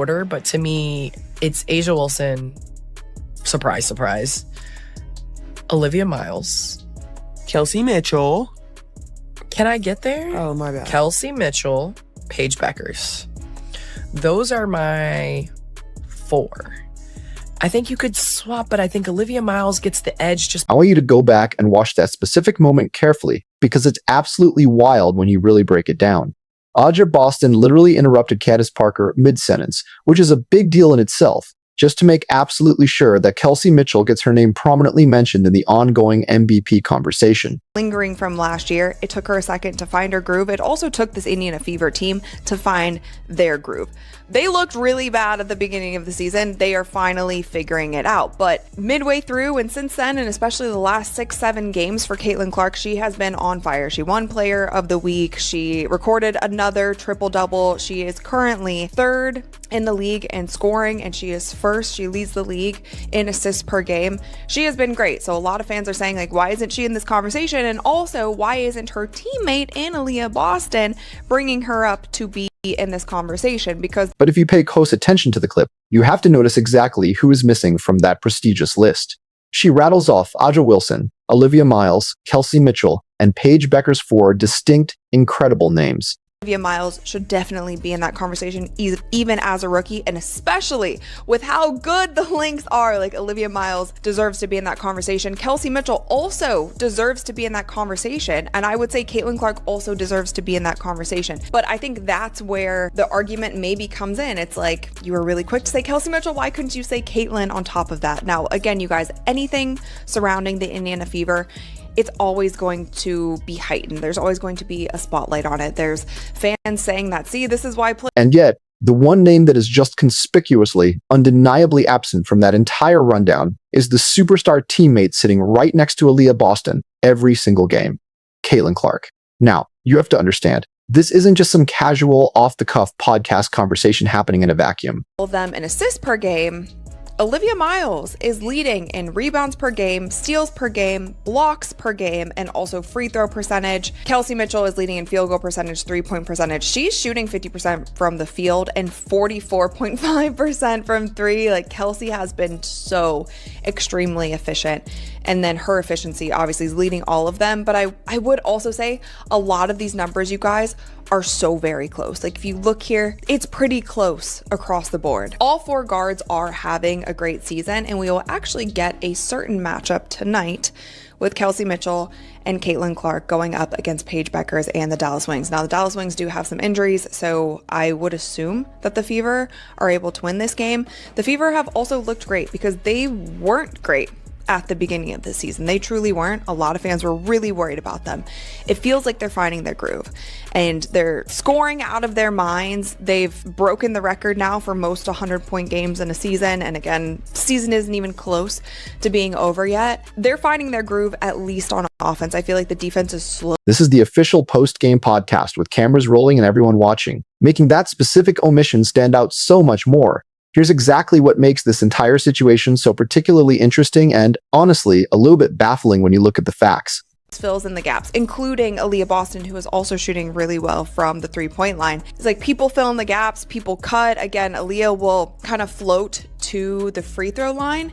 order, but to me, it's A'ja Wilson, surprise, surprise, Olivia Miles, Kelsey Mitchell. Can I get there? Oh, my bad. Kelsey Mitchell, Paige Beckers. Those are my 4. I think you could swap, but I think Olivia Miles gets the edge just... I want you to go back and watch that specific moment carefully, because it's absolutely wild when you really break it down. Aja Boston literally interrupted Candace Parker mid-sentence, which is a big deal in itself, just to make absolutely sure that Kelsey Mitchell gets her name prominently mentioned in the ongoing MVP conversation. Lingering from last year, it took her a second to find her groove. It also took this Indiana Fever team to find their groove. They looked really bad at the beginning of the season. They are finally figuring it out. But midway through and since then, and especially the last 6-7 games for Caitlin Clark, she has been on fire. She won Player of the Week. She recorded another triple-double. She is currently 3rd in the league in scoring, and she is 1st. She leads the league in assists per game. She has been great. So a lot of fans are saying, like, why isn't she in this conversation? And also, why isn't her teammate Aaliyah Boston bringing her up to be in this conversation? But if you pay close attention to the clip, you have to notice exactly who is missing from that prestigious list. She rattles off A'ja Wilson, Olivia Miles, Kelsey Mitchell, and Paige Beckers' 4 distinct, incredible names. Olivia Miles should definitely be in that conversation, even as a rookie, and especially with how good the Lynx are. Like, Olivia Miles deserves to be in that conversation. Kelsey Mitchell also deserves to be in that conversation, and I would say Caitlin Clark also deserves to be in that conversation. But I think that's where the argument maybe comes in. It's like, you were really quick to say Kelsey Mitchell, why couldn't you say Caitlin on top of that? Now, again, you guys, anything surrounding the Indiana Fever, it's always going to be heightened. There's always going to be a spotlight on it. There's fans saying that, see, this is why And yet, the one name that is just conspicuously, undeniably absent from that entire rundown is the superstar teammate sitting right next to Aaliyah Boston every single game, Caitlin Clark. Now, you have to understand, this isn't just some casual, off-the-cuff podcast conversation happening in a vacuum. them in assists per game. Olivia Miles is leading in rebounds per game, steals per game, blocks per game, and also free throw percentage. Kelsey Mitchell is leading in field goal percentage, 3-point percentage. She's shooting 50% from the field and 44.5% from 3. Like, Kelsey has been so extremely efficient. And then her efficiency obviously is leading all of them. But I would also say a lot of these numbers, you guys, are so very close. Like, if you look here, it's pretty close across the board. All 4 guards are having a great season, and we will actually get a certain matchup tonight with Kelsey Mitchell and Caitlin Clark going up against Paige Beckers and the Dallas Wings. Now, the Dallas Wings do have some injuries, so I would assume that the Fever are able to win this game. The Fever have also looked great because they weren't great at the beginning of the season. They truly weren't. A lot of fans were really worried about them. It feels like they're finding their groove and they're scoring out of their minds. They've broken the record now for most 100-point games in a season. And again, season isn't even close to being over yet. They're finding their groove, at least on offense. I feel like the defense is slow. This is the official post-game podcast with cameras rolling and everyone watching, making that specific omission stand out so much more. Here's exactly what makes this entire situation so particularly interesting and, honestly, a little bit baffling when you look at the facts. Fills in the gaps, including Aaliyah Boston, who is also shooting really well from the 3-point line. It's like people fill in the gaps, people cut. Again, Aaliyah will kind of float to the free throw line.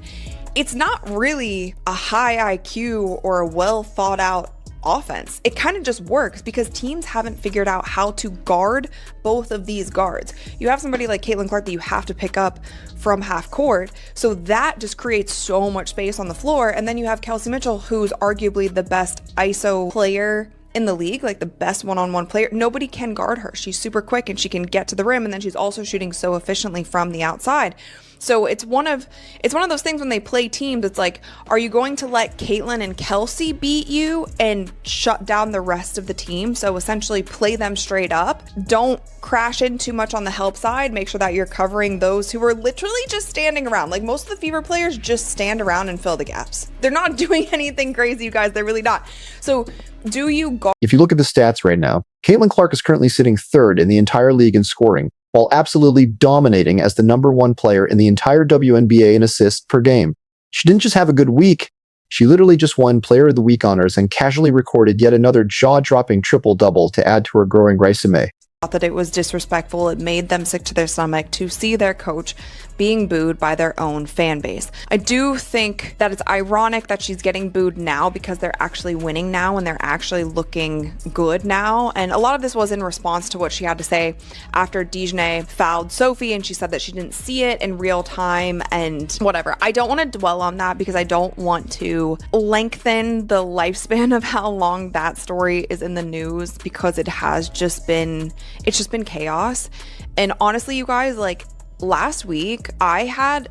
It's not really a high IQ or a well thought out offense. It kind of just works because teams haven't figured out how to guard both of these guards. You have somebody like Caitlin Clark that you have to pick up from half court, so that just creates so much space on the floor. And then you have Kelsey Mitchell, who's arguably the best ISO player in the league, like the best one-on-one player. Nobody can guard her. She's super quick and she can get to the rim, and then she's also shooting so efficiently from the outside. So it's one of those things when they play teams, it's like, are you going to let Caitlin and Kelsey beat you and shut down the rest of the team? So essentially play them straight up. Don't crash in too much on the help side. Make sure that you're covering those who are literally just standing around. Like, most of the Fever players just stand around and fill the gaps. They're not doing anything crazy, you guys. They're really not. So do you guard? If you look at the stats right now, Caitlin Clark is currently sitting 3rd in the entire league in scoring, while absolutely dominating as the #1 player in the entire WNBA in assists per game. She didn't just have a good week, she literally just won Player of the Week honors and casually recorded yet another jaw-dropping triple-double to add to her growing resume. thought that it was disrespectful. It made them sick to their stomach to see their coach being booed by their own fan base. I do think that it's ironic that she's getting booed now because they're actually winning now and they're actually looking good now. And a lot of this was in response to what she had to say after Dejanay fouled Sophie, and she said that she didn't see it in real time and whatever. I don't want to dwell on that because I don't want to lengthen the lifespan of how long that story is in the news, because it has just been, it's just been chaos. And honestly, you guys, like, last week, I had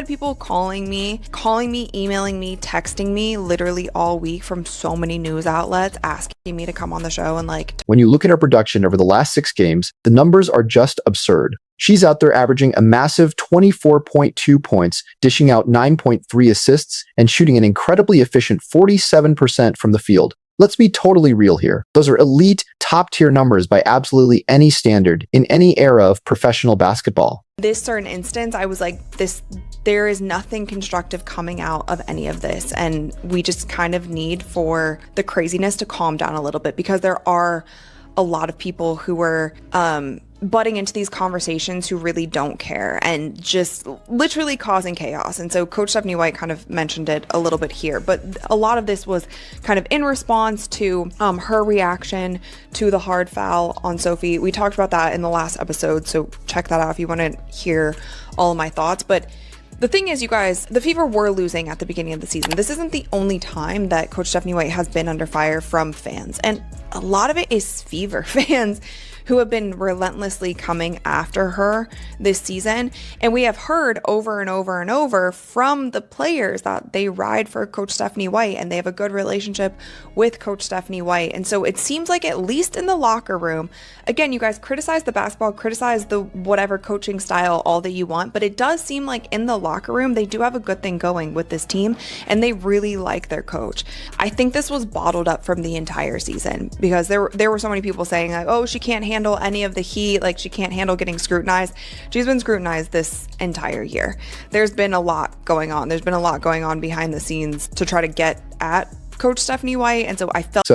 people calling me, emailing me, texting me literally all week from so many news outlets asking me to come on the show. And like, when you look at her production over the last 6 games, the numbers are just absurd. She's out there averaging a massive 24.2 points, dishing out 9.3 assists, and shooting an incredibly efficient 47% from the field. Let's be totally real here. Those are elite, top-tier numbers by absolutely any standard in any era of professional basketball. This certain instance, I was like, there is nothing constructive coming out of any of this. And we just kind of need for the craziness to calm down a little bit, because there are a lot of people who are butting into these conversations who really don't care and just literally causing chaos. And so Coach Stephanie White kind of mentioned it a little bit here, but a lot of this was kind of in response to her reaction to the hard foul on Sophie. We talked about that in the last episode, so check that out if you want to hear all of my thoughts. But the thing is, you guys, the Fever were losing at the beginning of the season. This isn't the only time that Coach Stephanie White has been under fire from fans. And a lot of it is Fever fans who have been relentlessly coming after her this season. And we have heard over and over and over from the players that they ride for Coach Stephanie White and they have a good relationship with Coach Stephanie White. And so it seems like, at least in the locker room, again, you guys criticize the basketball, criticize the whatever coaching style all that you want, but it does seem like in the locker room, they do have a good thing going with this team and they really like their coach. I think this was bottled up from the entire season, because there were so many people saying like, oh, she can't handle any of the heat, like she can't handle getting scrutinized. She's been scrutinized this entire year. There's been a lot going on. There's been a lot going on behind the scenes to try to get at Coach Stephanie White. And so I felt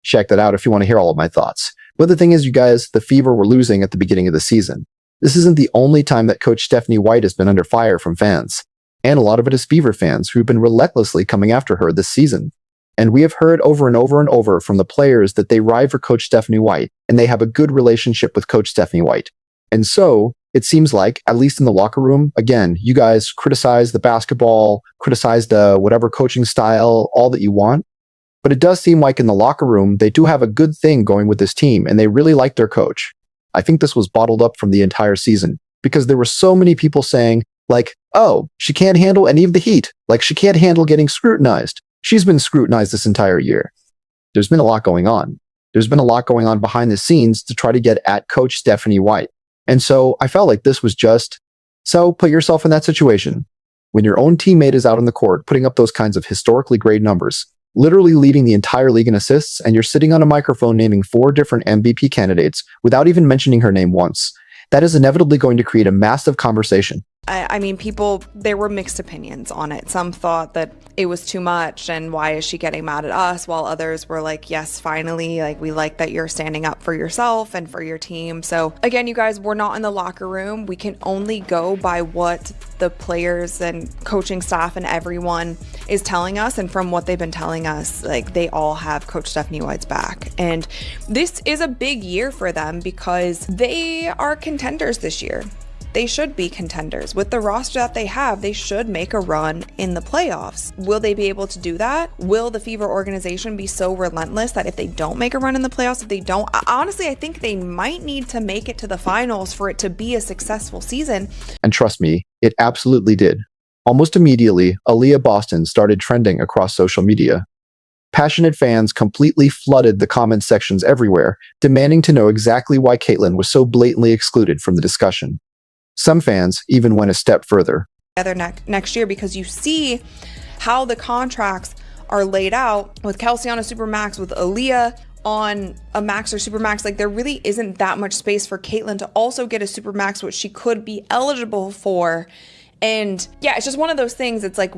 check that out if you want to hear all of my thoughts. But the thing is, you guys, the Fever were losing at the beginning of the season. This isn't the only time that Coach Stephanie White has been under fire from fans. And a lot of it is Fever fans who've been relentlessly coming after her this season. And we have heard over and over and over from the players that they ride for Coach Stephanie White and they have a good relationship with Coach Stephanie White. And so it seems like, at least in the locker room, again, you guys criticize the basketball, criticize the whatever coaching style, all that you want. But it does seem like in the locker room, they do have a good thing going with this team and they really like their coach. I think this was bottled up from the entire season because there were so many people saying like, oh, she can't handle any of the heat. Like she can't handle getting scrutinized. She's been scrutinized this entire year. There's been a lot going on. There's been a lot going on behind the scenes to try to get at Coach Stephanie White. And so I felt like this was just, so put yourself in that situation. When your own teammate is out on the court putting up those kinds of historically great numbers, literally leading the entire league in assists, and you're sitting on a microphone naming 4 different MVP candidates without even mentioning her name once, that is inevitably going to create a massive conversation. I mean, there were mixed opinions on it. Some thought that it was too much and why is she getting mad at us, while others were like, yes, finally, like we like that you're standing up for yourself and for your team. So again, you guys, we're not in the locker room. We can only go by what the players and coaching staff and everyone is telling us. And from what they've been telling us, like they all have Coach Stephanie White's back. And this is a big year for them because they are contenders this year. They should be contenders. With the roster that they have, they should make a run in the playoffs. Will they be able to do that? Will the Fever organization be so relentless that if they don't make a run in the playoffs, if they don't, honestly, I think they might need to make it to the finals for it to be a successful season. And trust me, it absolutely did. Almost immediately, Aaliyah Boston started trending across social media. Passionate fans completely flooded the comment sections everywhere, demanding to know exactly why Caitlin was so blatantly excluded from the discussion. Some fans even went a step further. Next year, because you see how the contracts are laid out with Kelsey on a supermax, with Aaliyah on a max or supermax. Like there really isn't that much space for Caitlin to also get a supermax, which she could be eligible for And yeah, it's just one of those things. It's like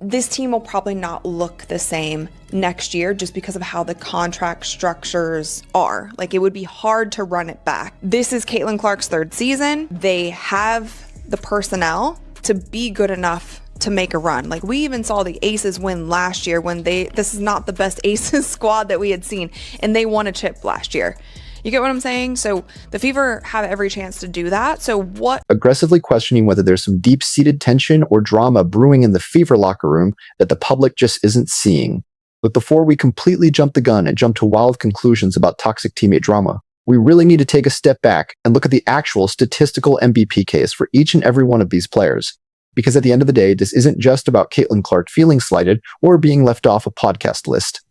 this team will probably not look the same next year just because of how the contract structures are. Like, it would be hard to run it back. This is Caitlin Clark's third season. They have the personnel to be good enough to make a run. Like, we even saw the Aces win last year when this is not the best Aces squad that we had seen, and they won a chip last year. You get what I'm saying? So the Fever have every chance to do that. So what? Aggressively questioning whether there's some deep-seated tension or drama brewing in the Fever locker room that the public just isn't seeing. But before we completely jump the gun and jump to wild conclusions about toxic teammate drama, we really need to take a step back and look at the actual statistical MVP case for each and every one of these players. Because at the end of the day, this isn't just about Caitlin Clark feeling slighted or being left off a podcast list.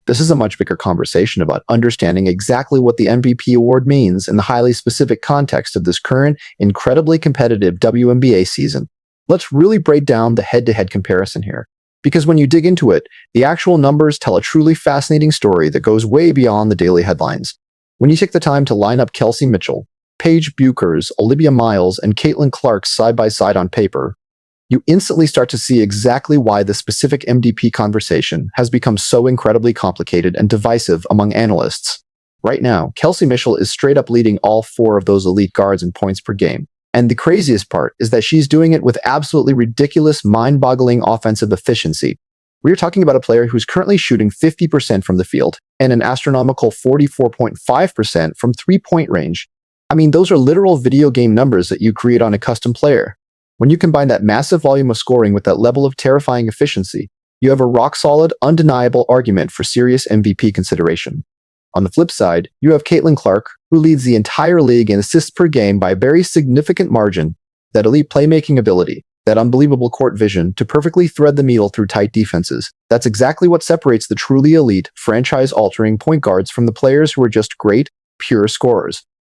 This is a much bigger conversation about understanding exactly what the MVP award means in the highly specific context of this current, incredibly competitive WNBA season. Let's really break down the head-to-head comparison here. Because when you dig into it, the actual numbers tell a truly fascinating story that goes way beyond the daily headlines. When you take the time to line up Kelsey Mitchell, Paige Buchers, Olivia Miles, and Caitlin Clark side by side on paper, you instantly start to see exactly why the specific MVP conversation has become so incredibly complicated and divisive among analysts. Right now, Kelsey Mitchell is straight up leading all 4 of those elite guards in points per game. And the craziest part is that she's doing it with absolutely ridiculous, mind-boggling offensive efficiency. We're talking about a player who's currently shooting 50% from the field and an astronomical 44.5% from three-point range. I mean, those are literal video game numbers that you create on a custom player. When you combine that massive volume of scoring with that level of terrifying efficiency, you have a rock-solid, undeniable argument for serious MVP consideration. On the flip side, you have Caitlin Clark, who leads the entire league in assists per game by a very significant margin, that elite playmaking ability, that unbelievable court vision to perfectly thread the needle through tight defenses. That's exactly what separates the truly elite, franchise-altering point guards from the players who are just great, pure scorers.